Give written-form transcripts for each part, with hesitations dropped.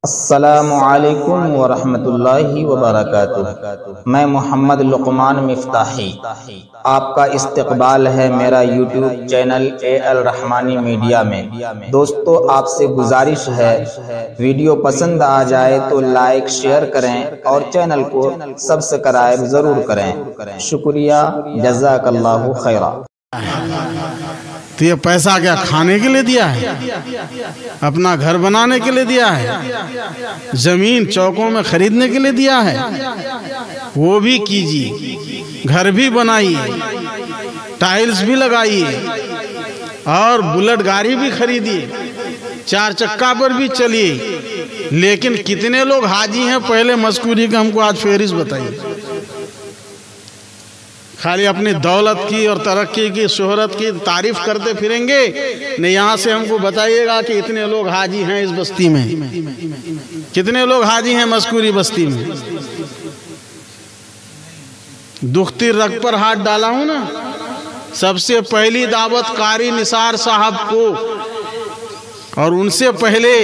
अस्सलामुअलैकुम वरहमतुल्लाहि वबरकातुह। मैं मोहम्मद लुकमान मिफ्ताही, आपका इस्तकबाल है मेरा YouTube channel AL Rahmani media में। दोस्तों, आपसे गुजारिश है, वीडियो पसंद आ जाए तो लाइक शेयर करें और चैनल को सब्सक्राइब ज़रूर करें। शुक्रिया, जज़ाकल्लाहु खैरा। तो ये पैसा क्या खाने के लिए दिया है? अपना घर बनाने के लिए दिया है? जमीन चौकों में खरीदने के लिए दिया है? वो भी कीजिए, घर भी बनाइए, टाइल्स भी लगाइए और बुलेट गाड़ी भी खरीदिए, 4 चक्का पर भी चलिए। लेकिन कितने लोग हाजी हैं पहले मस्कूरी का हमको आज फेरिस बताइए। खाली अपनी दौलत की और तरक्की की, शोहरत की तारीफ करते फिरेंगे। नहीं, यहाँ से हमको बताइएगा कि इतने लोग हाजी हैं इस बस्ती में, कितने लोग हाजी हैं मस्कूरी बस्ती में। दुखती रग पर हाथ डाला हूं ना। सबसे पहली दावत कारी निसार साहब को, और उनसे पहले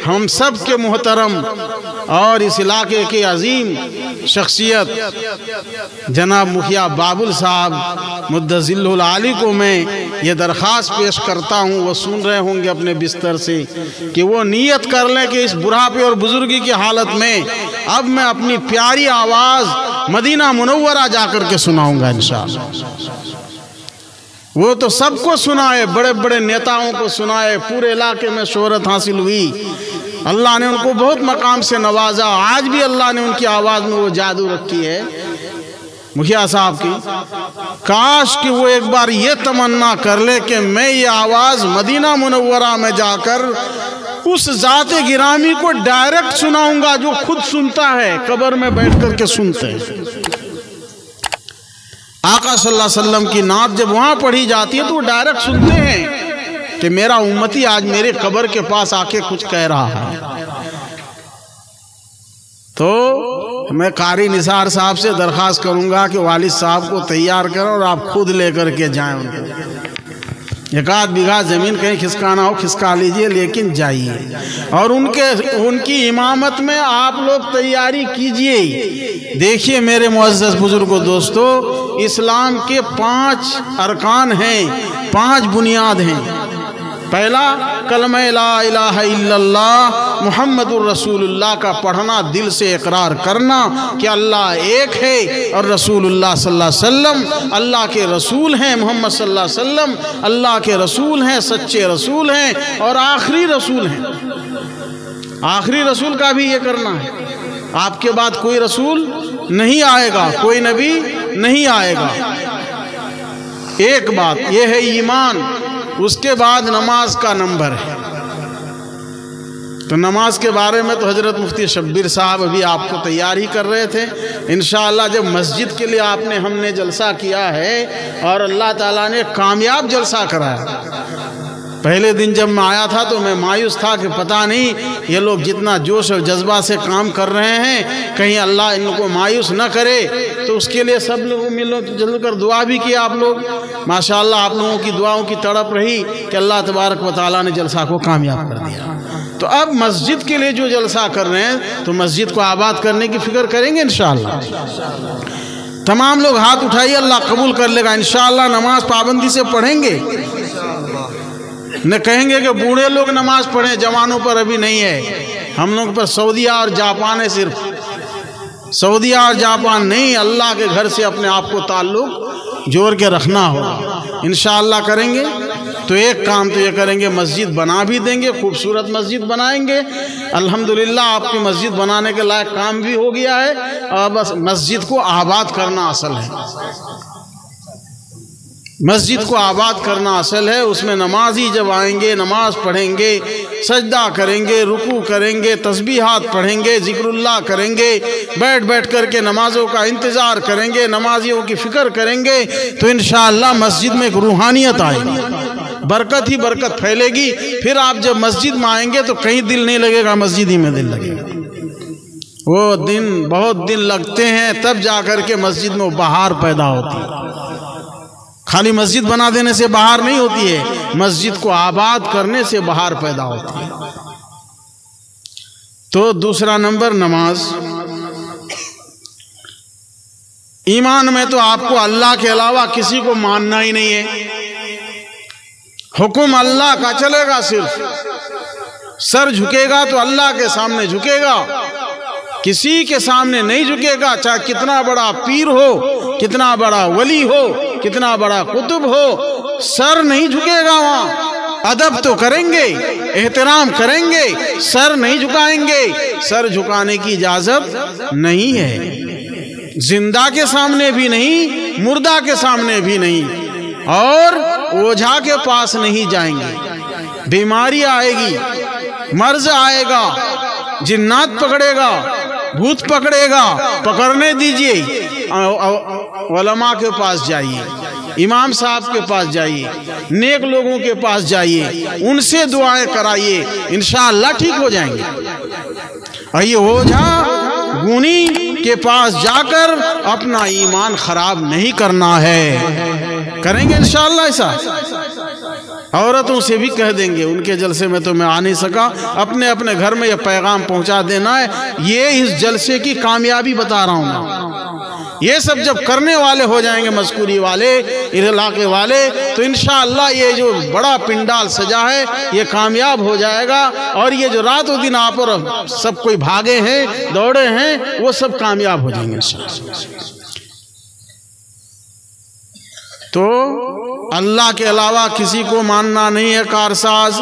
हम सब के मोहतरम और इस इलाके के अजीम शख्सियत जनाब मुखिया बाबुल साहब मुद्दजिल्लुल आली को मैं ये दरख्वास्त पेश करता हूँ, वो सुन रहे होंगे अपने बिस्तर से, कि वो नियत कर लें कि इस बुढ़ापे और बुजुर्गी की हालत में अब मैं अपनी प्यारी आवाज़ मदीना मुनव्वरा जाकर के सुनाऊंगा इंशाअल्लाह। वो तो सबको सुनाए, बड़े बड़े नेताओं को सुनाए, पूरे इलाके में शोहरत हासिल हुई। अल्लाह ने उनको बहुत मकाम से नवाजा। आज भी अल्लाह ने उनकी आवाज़ में वो जादू रखी है मुखिया साहब की। काश कि वो एक बार ये तमन्ना कर ले कि मैं ये आवाज़ मदीना मुनव्वरा में जाकर उस ज़ाते गिरामी को डायरेक्ट सुनाऊंगा जो खुद सुनता है, कब्र में बैठ कर के सुनते हैं। आका सल्लल्लाहु अलैहि वसल्लम की नात जब वहाँ पढ़ी जाती है तो वो डायरेक्ट सुनते हैं कि मेरा उम्मती आज मेरे कब्र के पास आके कुछ कह रहा है। तो मैं कारी निसार साहब से दरख्वास्त करूंगा कि वालिद साहब को तैयार करें और आप खुद लेकर के जाएं। उनको 1 बीघा ज़मीन कहीं खिसकाना हो खिसका लीजिए, लेकिन जाइए और उनकी इमामत में आप लोग तैयारी कीजिए। देखिए मेरे मुअज़्ज़ज़ बुजुर्गों, दोस्तों, इस्लाम के 5 अरकान हैं, 5 बुनियाद हैं। पहला कलमा ला इलाहा इल्लल्लाह मुहम्मदुर रसूलुल्लाह का पढ़ना, दिल से इकरार करना कि अल्लाह एक है और रसूलुल्लाह सल्लल्लाहु अलैहि वसल्लम अल्लाह के रसूल हैं। मोहम्मद सल्लल्लाहु अलैहि वसल्लम अल्लाह के रसूल हैं, सच्चे रसूल हैं और आखिरी रसूल हैं। आखिरी रसूल का भी ये करना है। आपके बाद कोई रसूल नहीं आएगा, कोई नबी नहीं आएगा। एक बात यह है ईमान। उसके बाद नमाज का नंबर है। तो नमाज के बारे में तो हजरत मुफ्ती शब्बीर साहब अभी आपको तैयार ही कर रहे थे। इंशाअल्लाह जब मस्जिद के लिए हमने जलसा किया है और अल्लाह ताला ने कामयाब जलसा कराया। पहले दिन जब मैं आया था तो मैं मायूस था कि पता नहीं ये लोग जितना जोश और जज्बा से काम कर रहे हैं, कहीं अल्लाह इनको मायूस न करे। तो उसके लिए सब लोग मिल कर दुआ भी किया आप लोग। माशाअल्लाह आप लोगों की दुआओं की तड़प रही कि अल्लाह तबारक व तआला ने जलसा को कामयाब कर दिया। तो अब मस्जिद के लिए जो जलसा कर रहे हैं तो मस्जिद को आबाद करने की फिक्र करेंगे इंशाअल्लाह। तमाम लोग हाथ उठाइए, अल्लाह कबूल कर लेगा इंशाअल्लाह। नमाज पाबंदी से पढ़ेंगे, न कहेंगे कि बूढ़े लोग नमाज पढ़ें, जवानों पर अभी नहीं है। हम लोग पर सऊदीया और जापान है, सिर्फ सऊदीया और जापान नहीं, अल्लाह के घर से अपने आप को ताल्लुक जोड़ के रखना होगा। इंशाअल्लाह करेंगे। तो एक काम तो ये करेंगे, मस्जिद बना भी देंगे, खूबसूरत मस्जिद बनाएंगे। अल्हम्दुलिल्लाह आपकी मस्जिद बनाने के लायक काम भी हो गया है और बस मस्जिद को आबाद करना असल है। मस्जिद को आबाद करना असल है। उसमें नमाजी जब आएंगे, नमाज पढ़ेंगे, सजदा करेंगे, रुकू करेंगे, तस्बीहात पढ़ेंगे, जिक्रुल्लाह करेंगे, बैठ बैठ करके नमाजों का इंतज़ार करेंगे, नमाजियों की फ़िक्र करेंगे, तो इंशाअल्लाह मस्जिद में एक रूहानियत आएगी, बरकत ही बरकत फैलेगी। फिर आप जब मस्जिद में आएंगे तो कहीं दिल नहीं लगेगा, मस्जिद ही में दिल लगेगा। वो दिन बहुत दिन लगते हैं, तब जा कर के मस्जिद में बहार पैदा होती है। खाली मस्जिद बना देने से बहार नहीं होती है, मस्जिद को आबाद करने से बहार पैदा होती है। तो दूसरा नंबर नमाज। ईमान में तो आपको अल्लाह के अलावा किसी को मानना ही नहीं है। हुक्म अल्लाह का चलेगा, सिर्फ सर झुकेगा तो अल्लाह के सामने झुकेगा, किसी के सामने नहीं झुकेगा। चाहे कितना बड़ा पीर हो, कितना बड़ा वली हो, कितना बड़ा कुतुब हो, सर नहीं झुकेगा। वहां अदब तो करेंगे, एहतराम करेंगे, सर नहीं झुकाएंगे। सर झुकाने की इजाजत नहीं है, जिंदा के सामने भी नहीं, मुर्दा के सामने भी नहीं। और ओझा के पास नहीं जाएंगे। बीमारी आएगी, मर्ज आएगा, जिन्नात पकड़ेगा, भूत पकड़ेगा, पकड़ने दीजिए, उलमा के पास जाइए, इमाम साहब के पास जाइए, नेक लोगों के पास जाइए, उनसे दुआएं कराइए, इंशाअल्लाह ठीक हो जाएंगे। और ये ओझा गुनी के पास जाकर अपना ईमान खराब नहीं करना है। करेंगे इंशाअल्लाह ऐसा। औरतों से भी कह देंगे, उनके जलसे में तो मैं आ नहीं सका, अपने अपने घर में यह पैगाम पहुंचा देना है। ये इस जलसे की कामयाबी बता रहा हूं मैं। ये सब जब करने वाले हो जाएंगे, मस्कूरी वाले, इलाके वाले, तो इंशाअल्लाह ये जो बड़ा पिंडाल सजा है ये कामयाब हो जाएगा। और ये जो रातों दिन आप और सब कोई भागे हैं, दौड़े हैं, वो सब कामयाब हो जाएंगे इंशाअल्लाह। तो अल्लाह के अलावा किसी को मानना नहीं है। कारसाज,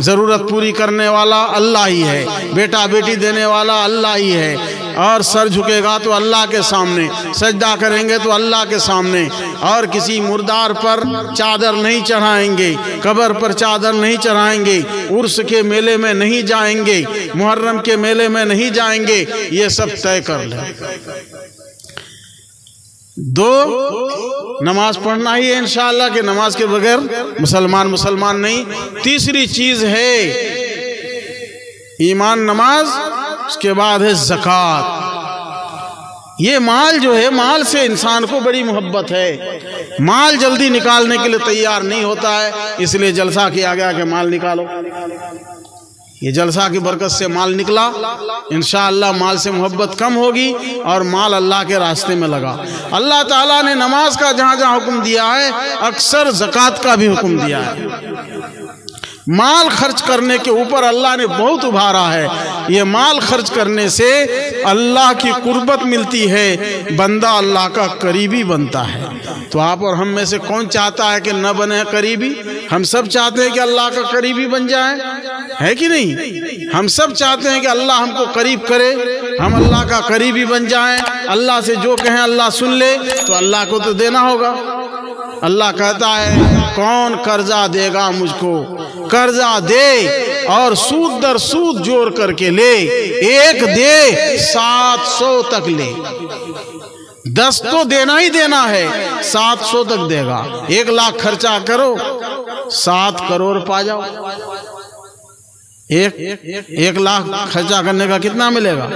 जरूरत पूरी करने वाला अल्लाह ही है, बेटा बेटी देने वाला अल्लाह ही है। और सर झुकेगा तो अल्लाह के सामने, सजदा करेंगे तो अल्लाह के सामने। और किसी मुर्दार पर चादर नहीं चढ़ाएंगे, कब्र पर चादर नहीं चढ़ाएंगे, उर्स के मेले में नहीं जाएंगे, मुहर्रम के मेले में नहीं जाएंगे। ये सब तय कर लें। दो, नमाज पढ़ना ही है इंशाअल्लाह, कि नमाज के बगैर मुसलमान नहीं। तीसरी चीज है ईमान, नमाज, उसके बाद है ज़कात। ये माल जो है, माल से इंसान को बड़ी मोहब्बत है। माल जल्दी निकालने के लिए तैयार नहीं होता है, इसलिए जलसा किया गया कि माल निकालो। ये जलसा की बरकत से माल निकला, इंशाअल्लाह माल से मोहब्बत कम होगी और माल अल्लाह के रास्ते में लगा। अल्लाह ताला ने नमाज का जहाँ जहाँ हुक्म दिया है, अक्सर ज़कात का भी हुक्म दिया है। माल खर्च करने के ऊपर अल्लाह ने बहुत उभारा है। ये माल खर्च करने से अल्लाह की कुर्बत मिलती है, बंदा अल्लाह का करीबी बनता है। तो आप और हम में से कौन चाहता है कि न बने करीबी? हम सब चाहते हैं कि अल्लाह का करीबी बन जाए, है कि नहीं? हम सब चाहते हैं कि अल्लाह हमको करीब करे, हम अल्लाह का करीबी बन जाएं। अल्लाह से जो कहें अल्लाह सुन ले, तो अल्लाह को तो देना होगा। अल्लाह कहता है, कौन कर्जा देगा मुझको? कर्जा दे और सूद दर सूद जोड़ करके ले, एक दे 700 तक ले। 10 तो देना ही देना है, 700 तक देगा। 1 लाख खर्चा करो, 7 करोड़ पा जाओ। एक लाख खर्चा करने का कितना मिलेगा?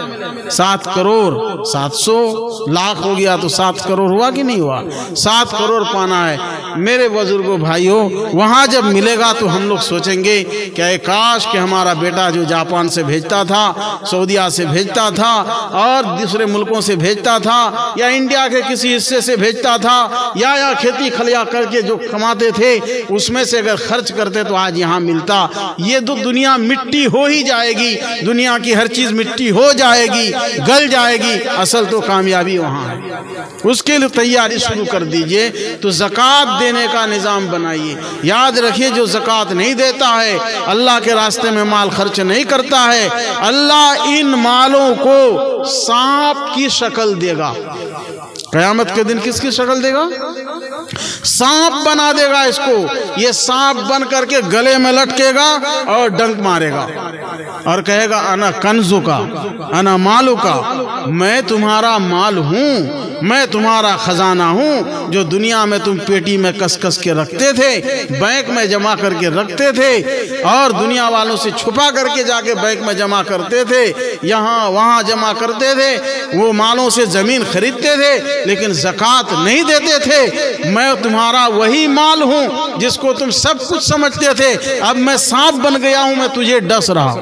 7 करोड़। 700 लाख हो गया तो 7 करोड़ हुआ कि नहीं हुआ? 7 करोड़ पाना है। मेरे बुजुर्गों भाइयों, वहाँ जब मिलेगा तो हम लोग सोचेंगे कि काश कि हमारा बेटा जो जापान से भेजता था, सऊदीया से भेजता था और दूसरे मुल्कों से भेजता था, या इंडिया के किसी हिस्से से भेजता था, या खेती खलिया करके जो कमाते थे उसमें से अगर खर्च करते तो आज यहाँ मिलता। ये तो दुनिया मिट्टी हो ही जाएगी, दुनिया की हर चीज मिट्टी हो जाएगी, गल जाएगी। असल तो कामयाबी वहाँ है, उसके लिए तैयारी शुरू कर दीजिए। तो ज़कात देने का निज़ाम बनाइए। याद रखिए, जो ज़कात नहीं देता है, अल्लाह के रास्ते में माल खर्च नहीं करता है, अल्लाह इन मालों को सांप की शक्ल देगा। क़यामत के दिन किसकी शक्ल देगा? सांप बना देगा इसको। ये सांप बन करके गले में लटकेगा और डंक मारेगा और कहेगा, अना कंजू का, अना मालू का, मैं तुम्हारा माल हूं, मैं तुम्हारा खजाना हूँ जो दुनिया में तुम पेटी में कस कस के रखते थे, बैंक में जमा करके रखते थे और दुनिया वालों से छुपा करके जाके बैंक में जमा करते थे, यहाँ वहाँ जमा करते थे, वो मालों से जमीन खरीदते थे लेकिन ज़कात नहीं देते थे। मैं तुम्हारा वही माल हूँ जिसको तुम सब कुछ समझते थे, अब मैं सांप बन गया हूँ, मैं तुझे डस रहा हूँ।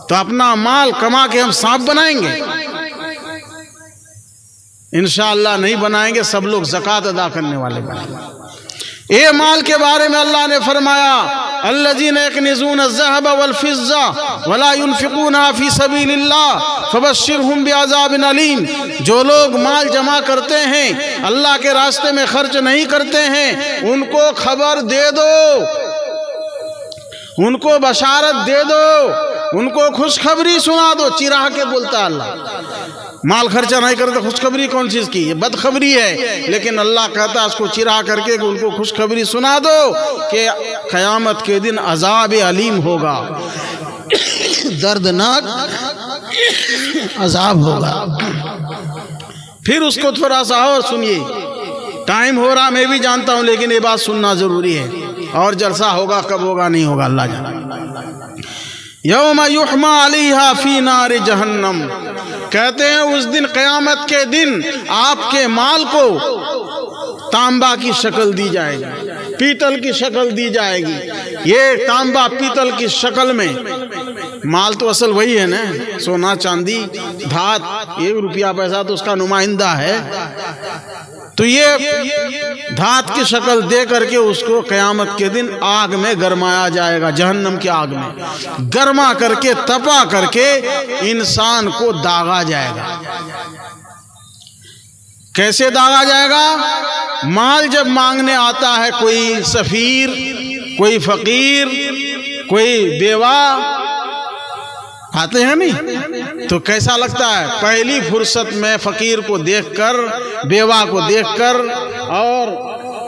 तो अपना माल कमा के हम सांप बनाएंगे? इंशाअल्लाह नहीं बनाएंगे। सब लोग ज़कात अदा करने वाले बनेंगे। ये माल के बारे में अल्लाह ने फरमाया, अल्लज़ीना यकनिज़ूना अज़्ज़हब वल फ़िज़्ज़ा वला युनफ़िक़ूना फ़ी सबीलिल्लाह फ़बश्शिरहुम बिअज़ाबिन अलीम। जो लोग माल जमा करते हैं, अल्लाह के रास्ते में खर्च नहीं करते हैं, उनको खबर दे दो, उनको बशारत दे दो, उनको खुशखबरी सुना दो। चिराह के बोलता है अल्लाह, माल खर्चा नहीं करते, खुशखबरी कौन चीज़ की? ये बदखबरी है। लेकिन अल्लाह कहता है उसको चिराह करके कि उनको खुशखबरी सुना दो कि क़यामत के दिन अज़ाब अलीम होगा, दर्दनाक अज़ाब होगा। फिर उसको थोड़ा सा और सुनिए, टाइम हो रहा मैं भी जानता हूँ, लेकिन ये बात सुनना ज़रूरी है। और जलसा होगा, कब होगा नहीं होगा अल्लाह जाने। यौमा युहमा अलैहा फी नार जहन्नम, कहते हैं उस दिन, क़यामत के दिन आपके माल को तांबा की शक्ल दी जाएगी, पीतल की शक्ल दी जाएगी। ये तांबा पीतल की शक्ल में, माल तो असल वही है ना, सोना चांदी धात, 1 रुपया पैसा तो उसका नुमाइंदा है। तो ये धात की शक्ल दे करके उसको क़यामत के दिन आग में गरमाया जाएगा, जहन्नम की आग में गरमा करके, तपा करके इंसान को दागा जाएगा। कैसे दागा जाएगा? माल जब मांगने आता है कोई सफीर, कोई फकीर, कोई बेवा आते हैं नहीं, तो कैसा लगता है? पहली फुर्सत में फकीर को देखकर, बेवा को देखकर और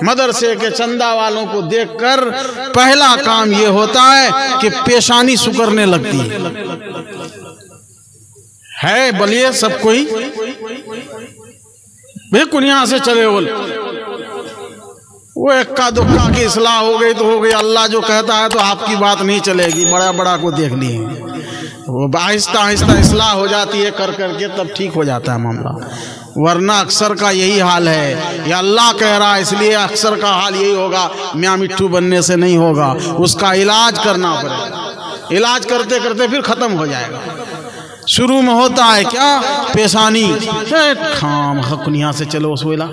मदरसे के चंदा वालों को देखकर पहला काम ये होता है कि पेशानी सुकरने लगती है। बोलिए सब कोई बिल्कुल यहाँ से चले बोल, वो इक्का दुक्का की इस्लाह हो गई तो हो गई, अल्लाह जो कहता है तो आपकी बात नहीं चलेगी। बड़ा बड़ा को देख लिए, वो आहिस्ता आहिस्ता इस्लाह हो जाती है, कर करके तब ठीक हो जाता है मामला। वरना अक्सर का यही हाल है, या अल्लाह कह रहा है इसलिए अक्सर का हाल यही होगा। मियाँ मिट्ठू बनने से नहीं होगा, उसका इलाज करना पड़ेगा। इलाज करते करते फिर ख़त्म हो जाएगा। शुरू में होता है क्या? पेशानी खाम हकुनिया से चलो सोला,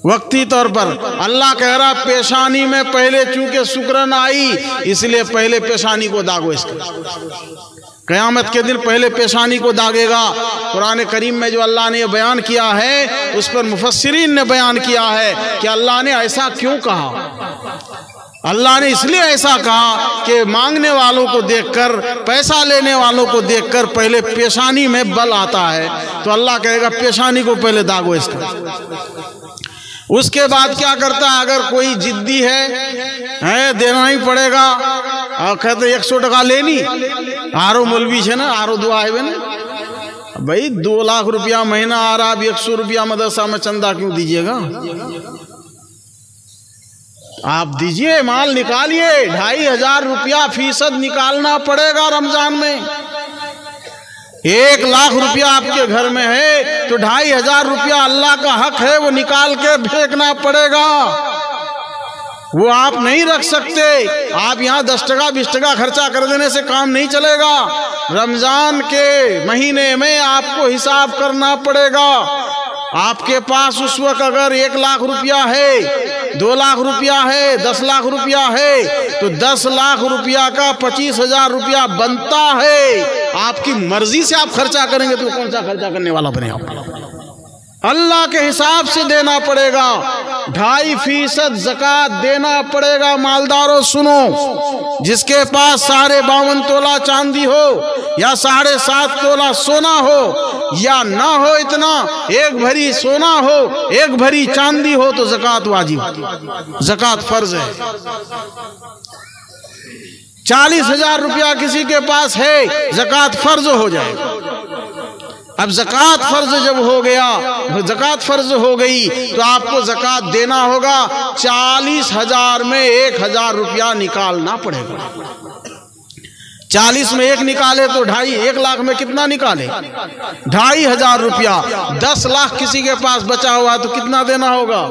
वक्ती तौर पर। अल्लाह कह रहा पेशानी में पहले चूंकि शुक्रन आई, इसलिए पहले पेशानी को दागो। इसका क़यामत के दिन पहले पेशानी को दागेगा। कुरान करीम में जो अल्लाह ने बयान किया है, उस पर मुफस्सिरीन ने बयान किया है कि अल्लाह ने ऐसा क्यों कहा। अल्लाह ने इसलिए ऐसा कहा कि मांगने वालों को देखकर, पैसा लेने वालों को देखकर पहले पेशानी में बल आता है। तो अल्लाह कहेगा पेशानी को पहले दागो इसका। उसके बाद क्या करता है? अगर कोई जिद्दी है देना ही पड़ेगा, और कहते 100 टका लेनी, आरो मौलवी है ना, आरो दुआ है ना भाई, 2 लाख रुपया महीना आ रहा, अब 100 रुपया मदरसा में चंदा क्यों दीजिएगा? आप दीजिए, माल निकालिए, 2500 रुपया फीसद निकालना पड़ेगा रमजान में। 1 लाख रुपया आपके घर में है तो 2500 रुपया अल्लाह का हक है, वो निकाल के फेंकना पड़ेगा। वो आप नहीं रख सकते। आप यहाँ 10 टका 20 टका खर्चा कर देने से काम नहीं चलेगा। रमजान के महीने में आपको हिसाब करना पड़ेगा। आपके पास उस वक्त अगर 1 लाख रुपया है, 2 लाख रुपया है, 10 लाख रुपया है, तो 10 लाख रुपया का 25,000 रुपया बनता है। आपकी मर्जी से आप खर्चा करेंगे तो कौन सा खर्चा करने वाला बने आप? अल्लाह के हिसाब से देना पड़ेगा। 2.5% ज़कात देना पड़ेगा। मालदारों सुनो, जिसके पास 52.5 तोला चांदी हो या 7.5 तोला सोना हो या ना हो, इतना 1 भरी सोना हो, 1 भरी चांदी हो तो ज़कात वाजिब, ज़कात फर्ज है। 40,000 रुपया किसी के पास है, ज़कात फर्ज हो जाए। अब ज़कात फ़र्ज जब हो गया, ज़कात फ़र्ज हो गई तो आपको ज़कात देना होगा। 40,000 में 1,000 रुपया निकालना पड़ेगा। 40 में 1 निकाले तो 1 लाख में कितना निकाले? 2,500 रुपया। 10 लाख किसी के पास बचा हुआ है तो कितना देना होगा?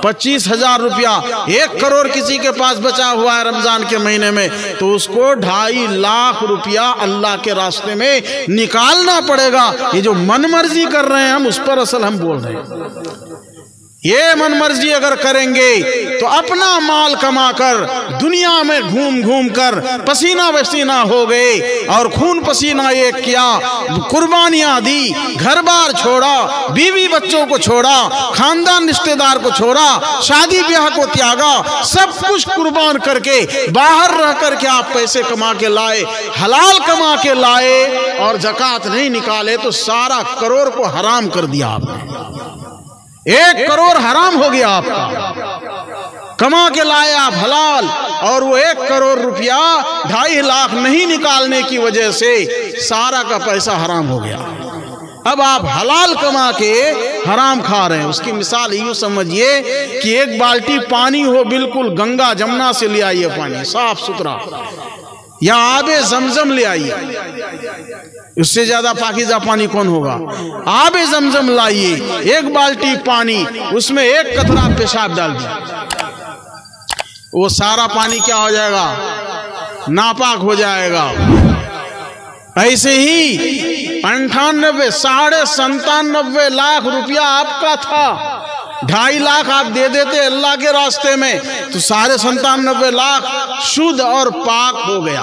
25,000 रुपया। 1 करोड़ किसी के पास बचा हुआ है रमजान के महीने में तो उसको 2.5 लाख रुपया अल्लाह के रास्ते में निकालना पड़ेगा। ये जो मनमर्जी कर रहे हैं हम, उस पर असल हम बोल रहे हैं। ये मनमर्जी अगर करेंगे तो अपना माल कमाकर दुनिया में घूम घूम कर पसीना पसीना हो गए और खून पसीना एक किया, कुर्बानियां दी, घर बार छोड़ा, बीवी बच्चों को छोड़ा, खानदान रिश्तेदार को छोड़ा, शादी ब्याह को त्यागा, सब कुछ कुर्बान करके बाहर रह करके आप पैसे कमा के लाए, हलाल कमा के लाए और ज़कात नहीं निकाले तो सारा करोड़ को हराम कर दिया आपने। 1 करोड़ हराम हो गया आपका। कमा के लाए आप हलाल और वो 1 करोड़ रुपया 2.5 लाख नहीं निकालने की वजह से सारा का पैसा हराम हो गया। अब आप हलाल कमा के हराम खा रहे हैं। उसकी मिसाल यूँ समझिए कि 1 बाल्टी पानी हो, बिल्कुल गंगा जमुना से ले आइए पानी साफ सुथरा, या आबे जमजम ले आइए, उससे ज्यादा पाकीज़ा पानी कौन होगा? आबे जमजम लाइए, 1 बाल्टी पानी, उसमें 1 कतरा पेशाब डाल दिया, वो सारा पानी क्या हो जाएगा? नापाक हो जाएगा। ऐसे ही 97.97 लाख रुपया आपका था, 2.5 लाख आप दे देते अल्लाह के रास्ते में तो 97.5 लाख शुद्ध और पाक हो गया।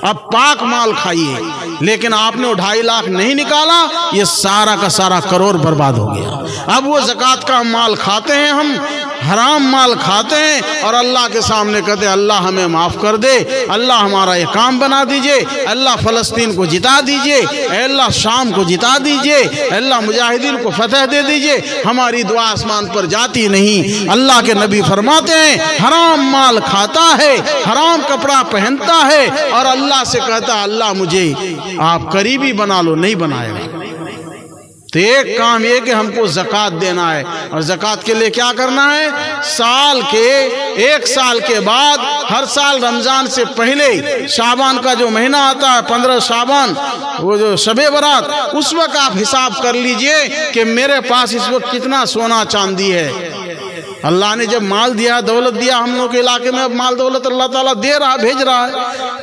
अब पाक माल खाइए, लेकिन आपने वो 2.5 लाख नहीं निकाला, ये सारा का सारा करोड़ बर्बाद हो गया। अब वो ज़कात का माल खाते हैं हम, हराम माल खाते हैं और अल्लाह के सामने कहते हैं अल्लाह हमें माफ़ कर दे, अल्लाह हमारा ये काम बना दीजिए, अल्लाह फ़लस्तीन को जिता दीजिए, अल्लाह शाम को जिता दीजिए, अल्लाह मुजाहिदीन को फतह दे दीजिए। हमारी दुआ आसमान पर जाती नहीं। अल्लाह के नबी फरमाते हैं हराम माल खाता है, हराम कपड़ा पहनता है और अल्लाह से कहता है अल्लाह मुझे आप करीबी बना लो, नहीं बनाएगा। तो एक काम ये कि हमको ज़कात देना है और ज़कात के लिए क्या करना है? साल के 1 साल के बाद हर साल रमज़ान से पहले शाबान का जो महीना आता है 15 शाबान, वो जो शबे बारात, उस वक्त आप हिसाब कर लीजिए कि मेरे पास इस वक्त कितना सोना चांदी है। अल्लाह ने जब माल दिया, दौलत दिया हम लोग के इलाके में, अब माल दौलत अल्लाह ताला दे रहा, भेज रहा है,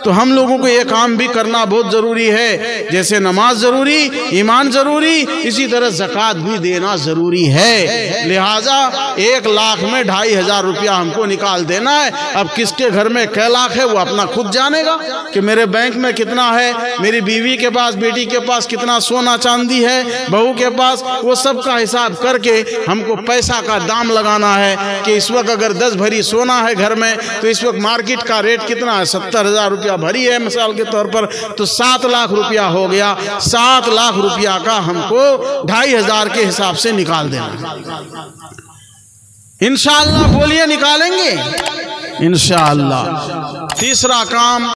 तो हम लोगों को ये काम भी करना बहुत ज़रूरी है। जैसे नमाज ज़रूरी, ईमान ज़रूरी, इसी तरह ज़कात भी देना ज़रूरी है। लिहाजा 1 लाख में 2.5 रुपया हमको निकाल देना है। अब किसके घर में कै लाख है वो अपना खुद जानेगा कि मेरे बैंक में कितना है, मेरी बीवी के पास, बेटी के पास कितना सोना चांदी है, बहू के पास, वो सब का हिसाब करके हमको पैसा का दाम लगाना है कि इस वक्त अगर 10 भरी सोना है घर में तो इस वक्त मार्केट का रेट कितना है? 70,000 रुपया भरी है मिसाल के तौर पर, तो 7 लाख रुपया हो गया। 7 लाख रुपया का हमको 2.5 के हिसाब से निकाल देना। इंशाअल्लाह बोलिए निकालेंगे इंशाअल्लाह। तीसरा काम